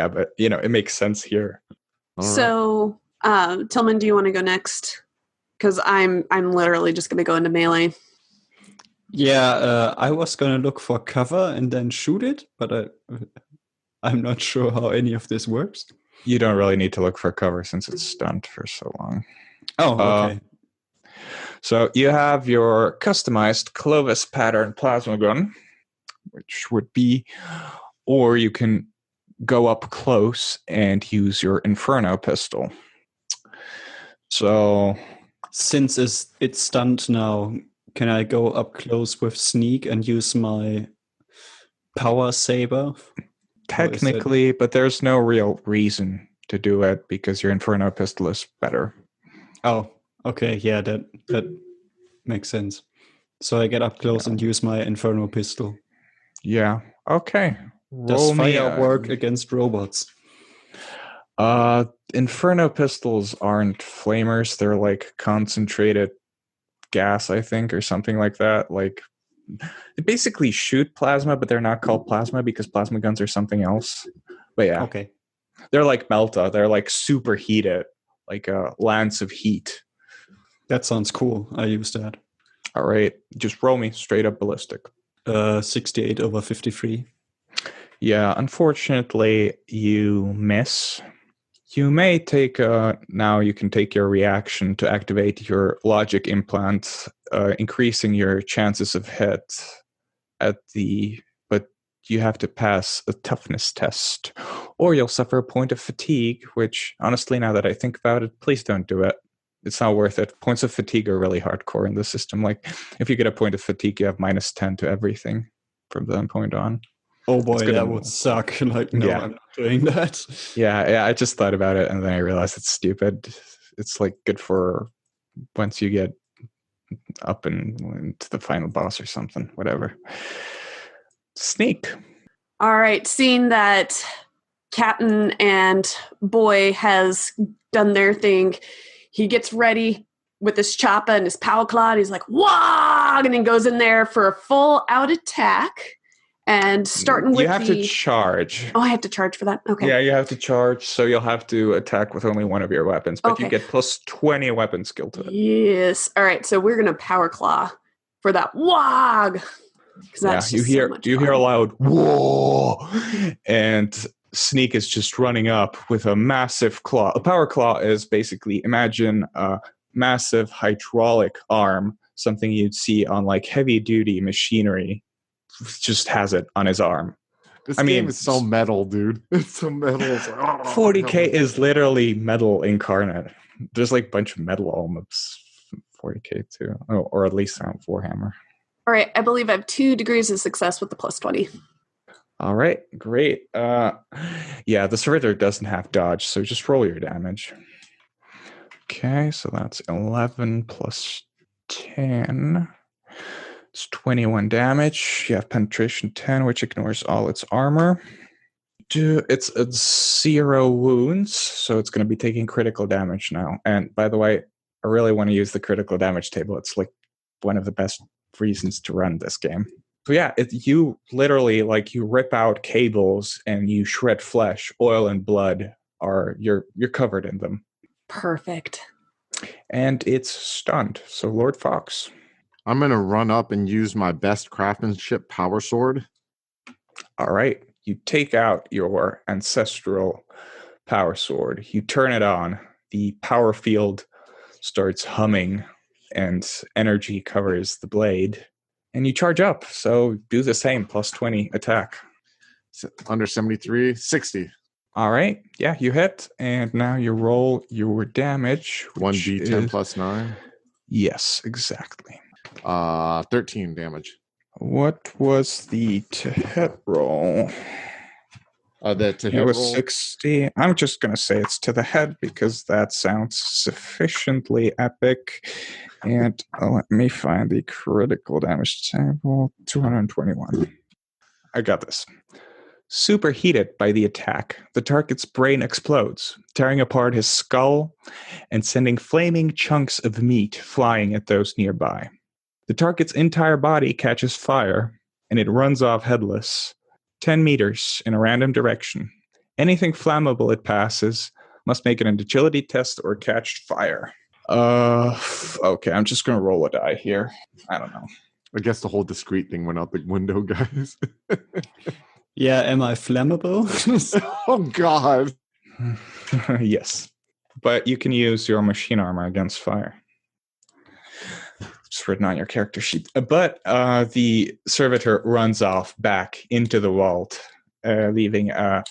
but it makes sense here.
All
so, Tillman, do you want to go next? Because I'm literally just going to go into melee.
Yeah, I was gonna look for cover and then shoot it, but I'm not sure how any of this works.
You don't really need to look for cover since it's stunned for so long.
Oh, okay.
So you have your customized Clovis pattern plasma gun, which would be, or you can go up close and use your Inferno pistol. So
Since it's stunned now, can I go up close with Sneak and use my power saber?
technically, but there's no real reason to do it because your Inferno pistol is better.
Oh, okay. Yeah, that makes sense. So I get up close and use my Inferno pistol.
Yeah. Okay.
Does
Roll me
fire work against robots?
Inferno pistols aren't flamers. They're like concentrated gas, I think, or something like that. Like they basically shoot plasma, but they're not called plasma because plasma guns are something else. But yeah,
Okay.
they're like melta. They're like super heated, like a lance of heat.
That sounds cool. I use that.
All right, just roll me straight up ballistic.
68 over 53.
Yeah, unfortunately, you miss. You may take, now you can take your reaction to activate your logic implant, increasing your chances of hit but you have to pass a toughness test, or you'll suffer a point of fatigue, which, honestly, now that I think about it, please don't do it. It's not worth it. Points of fatigue are really hardcore in the system. Like, if you get a point of fatigue, you have -10 to everything from that point on.
Oh boy, that would suck. Like, no,
Yeah.
I'm not doing that.
Yeah, I just thought about it, and then I realized it's stupid. It's like good for once you get up and to the final boss or something, whatever. Sneak.
All right, seeing that Captain and Boy has done their thing, he gets ready with his choppa and his power claw. He's like, "Wah!" and then goes in there for a full out attack. And starting with
you have to charge.
Oh, I have to charge for that? Okay.
Yeah, you have to charge, so you'll have to attack with only one of your weapons, but
Okay.
you get +20 weapon skill to it.
Yes. All right, so we're going to power claw for that wog.
Yeah, you hear a loud whoa, and Sneak is just running up with a massive claw. A power claw is basically, imagine a massive hydraulic arm, something you'd see on like heavy duty machinery. Just has it on his arm.
This game is so metal, dude. It's so metal. It's like,
40K is literally metal incarnate. There's like a bunch of metal elements. 40K too, or at least around Warhammer.
All right, I believe I have 2 degrees of success with the +20.
All right, great. Yeah, the servitor doesn't have dodge, so just roll your damage. Okay, so that's 11 plus 10. It's 21 damage. You have penetration 10, which ignores all its armor. It's 0 wounds, so it's going to be taking critical damage now. And by the way, I really want to use the critical damage table. It's like one of the best reasons to run this game. So yeah, you literally, like, you rip out cables and you shred flesh. Oil and blood you're covered in them.
Perfect.
And it's stunned. So Lord Fox.
I'm going to run up and use my best craftsmanship power sword.
All right. You take out your ancestral power sword. You turn it on. The power field starts humming and energy covers the blade. And you charge up. So do the same, +20 attack.
Under 73, 60.
All right. Yeah, you hit. And now you roll your damage.
1d10 plus 9.
Yes, exactly.
13 damage.
What was the to hit roll?
The to hit
it was
roll?
60. I'm just going to say it's to the head because that sounds sufficiently epic. And let me find the critical damage table. 221. I got this. Superheated by the attack, the target's brain explodes, tearing apart his skull and sending flaming chunks of meat flying at those nearby. The target's entire body catches fire, and it runs off headless, 10 meters in a random direction. Anything flammable it passes must make an agility test or catch fire. Okay, I'm just going to roll a die here. I don't know.
I guess the whole discreet thing went out the window, guys.
Yeah, am I flammable?
Oh, God.
Yes. But you can use your machine armor against fire. It's written on your character sheet. But the servitor runs off back into the vault, leaving a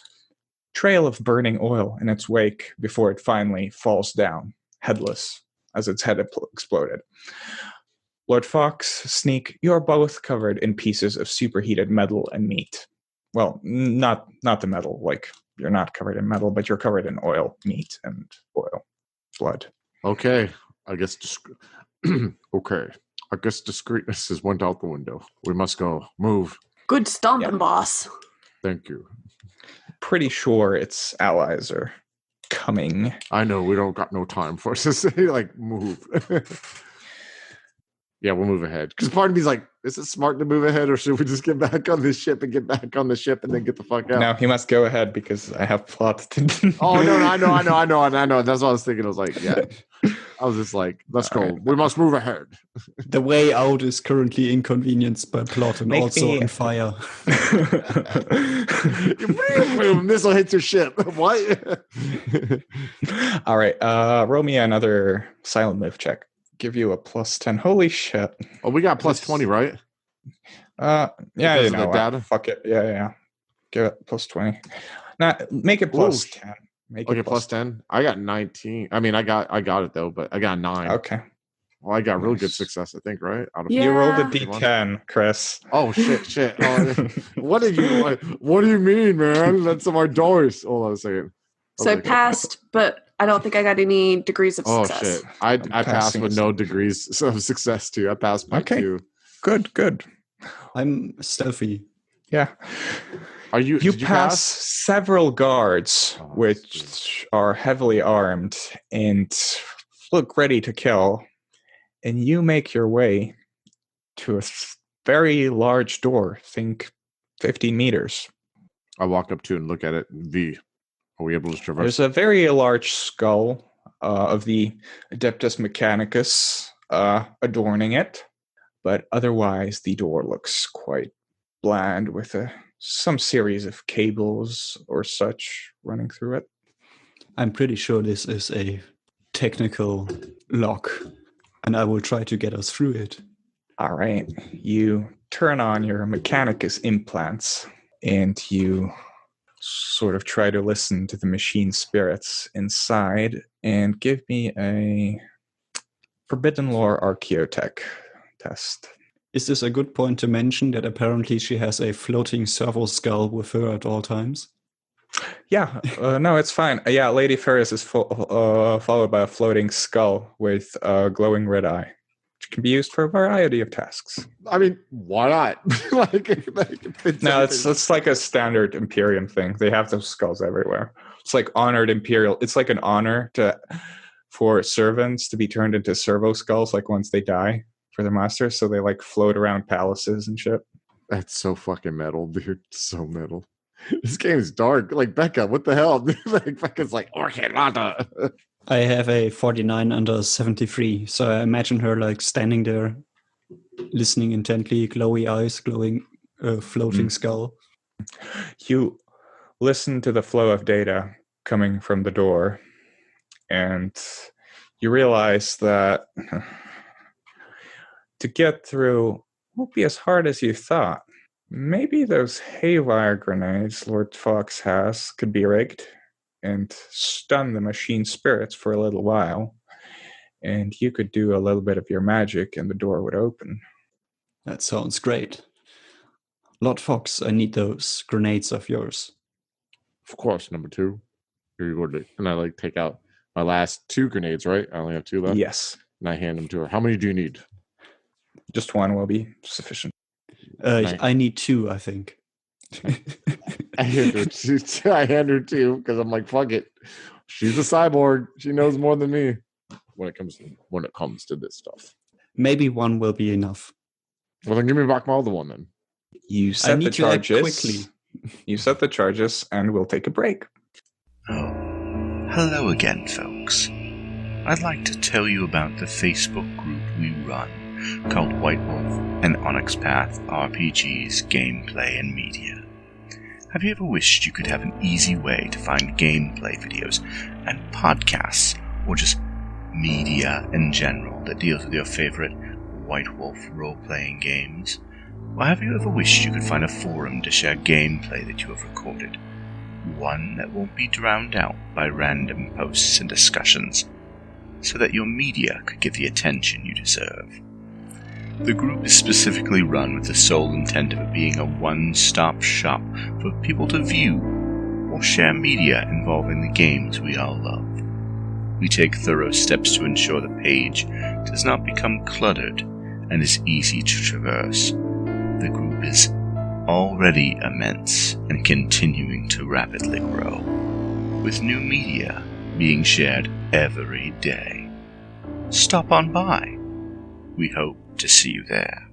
trail of burning oil in its wake before it finally falls down, headless, as its head exploded. Lord Fox, Sneak, you're both covered in pieces of superheated metal and meat. Well, not the metal, like you're not covered in metal, but you're covered in oil, meat, and oil, blood.
Okay. I guess discreetness has went out the window. We must go. Move.
Good stomping, boss.
Thank you.
Pretty sure its allies are coming.
I know we don't got no time for us to say, like, move. Yeah, we'll move ahead. Because part of me's like, is it smart to move ahead, or should we just get back on this ship and get back on the ship and then get the fuck out?
No, he must go ahead because I have plot to
Oh, no, I know. That's what I was thinking. I was like, yeah. I was just like, let's go.
All right.
We must move ahead.
The way out is currently inconvenienced by plot and
Make
also
me-
on fire.
Boom, this will hit your ship. What?
All right, roll me another silent move check. Give you a +10. Holy shit.
Oh, we got plus 20, right?
Yeah,
Because
you
of the
know what?
data?
Fuck it. Yeah. Give it +20. Make it +10. Make
Okay,
it
plus 10. I got 19. I mean, I got it though, but I got 9.
Okay.
Well, I got real good
Nice.
success, I think, right? Out of
Yeah.
You rolled a
Yeah.
D10, Chris.
Oh shit. Oh, what did you? What do you mean, man? That's our doors. Hold on a second.
So I
Okay.
passed, but I don't think I got any degrees of
Oh
success.
shit! I
I'm
passed
passing
with
it.
no degrees of success too. I passed by
Okay.
2.
Good.
I'm stealthy.
Yeah.
Are you?
You
did you
pass
pass?
several guards,
Oh,
which are heavily armed and look ready to kill, and you make your way to a very large door. Think 15 meters.
I walk up to it and look at it. V. Are we able to traverse?
There's a very large skull of the Adeptus Mechanicus adorning it, but otherwise the door looks quite bland with some series of cables or such running through it.
I'm pretty sure this is a technical lock, and I will try to get us through it.
All right, you turn on your Mechanicus implants and you sort of try to listen to the machine spirits inside and give me a Forbidden Lore Archaeotech test.
Is this a good point to mention that apparently she has a floating servo skull with her at all times?
Yeah, no, it's fine. Yeah, Lady Ferris is followed by a floating skull with a glowing red eye, which can be used for a variety of tasks.
I mean, why not? like it fits
No,
everything.
it's like a standard Imperium thing. They have those skulls everywhere. It's like honored Imperial. It's like an honor for servants to be turned into servo skulls, like once they die for their masters. So they like float around palaces and shit.
That's so fucking metal, dude. So metal. This game is dark. Like Becca, what the hell? Like Becca's like Orchilata.
I have a 49 under 73, so I imagine her like standing there, listening intently, glowy eyes, glowing, floating skull.
You listen to the flow of data coming from the door, and you realize that to get through won't be as hard as you thought. Maybe those haywire grenades Lord Fox has could be rigged and stun the machine spirits for a little while, and you could do a little bit of your magic and the door would open.
That sounds great. Lord Fox, I need those grenades of yours.
Of course, number 2. Here you go, Dick. And I like take out my last 2 grenades, right? I only have 2 left.
Yes,
And I hand them to her. How many do you need?
just one will be sufficient.
Nice.
I need 2, I think.
I hand her 2. I hand her 2 because I'm like, fuck it. She's a cyborg. She knows more than me when it comes to this stuff.
Maybe 1 will be enough.
Well, then give me back my other one then.
You set the
need to act
charges.
quickly.
You set the charges, and we'll take a break.
Oh, hello again, folks. I'd like to tell you about the Facebook group we run called White Wolf and Onyx Path RPGs, Gameplay and Media. Have you ever wished you could have an easy way to find gameplay videos and podcasts, or just media in general that deals with your favorite White Wolf role-playing games? Or have you ever wished you could find a forum to share gameplay that you have recorded? One that won't be drowned out by random posts and discussions, so that your media could get the attention you deserve. The group is specifically run with the sole intent of it being a one-stop shop for people to view or share media involving the games we all love. We take thorough steps to ensure the page does not become cluttered and is easy to traverse. The group is already immense and continuing to rapidly grow, with new media being shared every day. Stop on by. We hope to see you there.